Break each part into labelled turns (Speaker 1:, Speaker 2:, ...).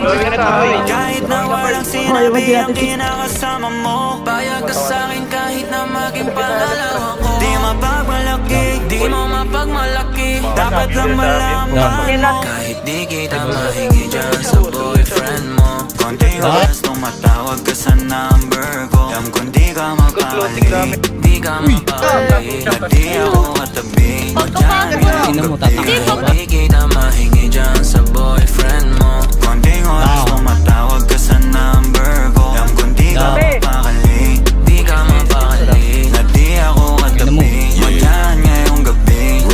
Speaker 1: Kahit na walang sinabi ang kinakasama mo, payag ka sa'kin kahit na maging pangalawa ko. Di mapagmalaki, di mo mapagmalaki, dapat lang malaman mo. Kahit di kita mahingi dyan sa boyfriend mo, konting oras tumatawag ka sa number ko. Alam kung di ka mapakali, di ka mapakali, na di ako katabi mo dyan ngayong gabi. Kahit di kita mahingi dyan sa boyfriend mo, konting oras tumatawag ka sa number ko. Alam kung di ka mapakali, di ka mapakali, na di ako katabi mo dyan ngayong gabi.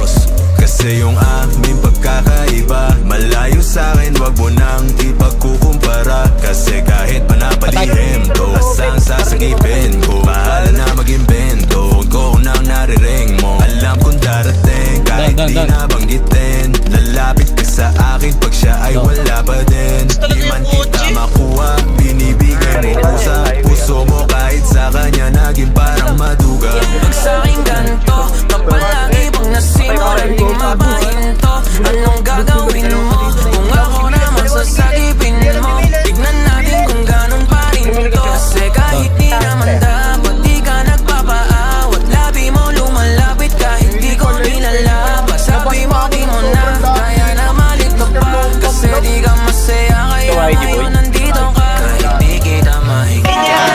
Speaker 2: Kasi yung aming pagkakaiba malayo sa'kin, wag mo nang ipagkukumpara. Kasi kahit panapalihim to, asang sasagipin ko, bahala na mag-invento. Huwag ko nang naririnig mo, alam kong darating kahit di nabanggitin. Lalapit ka sa akin pag siya ay wala pa din. Di man kita makuha, binibigay mo sa puso mo, kahit sa kanya naging parang maduga.
Speaker 1: Pag sa'king ganito, kapalagi pag nasimulan di mapahinto, anong gagawin mo kung ako naman sasagipin mo? Tignan natin kung ganun pa rin to. Kasi kahit di naman dapat, di ka nagpapaawat, labi mo lumalapit kahit di ko nilalabas. Sabi mo di mo na kaya na malito pa, kasi di ka masaya kaya ngayon nandito ka. Kahit di kita makikita,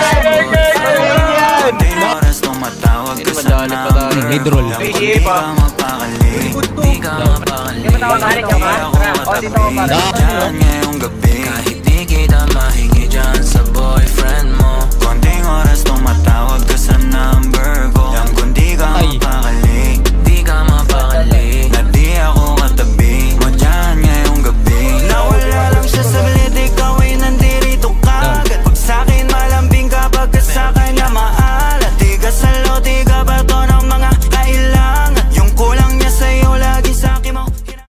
Speaker 1: konting oras tumatawag ka sa number ko. Alam kung di ka mapakali, di ka mapakali, di ako katabi mo dyan ngayong gabi.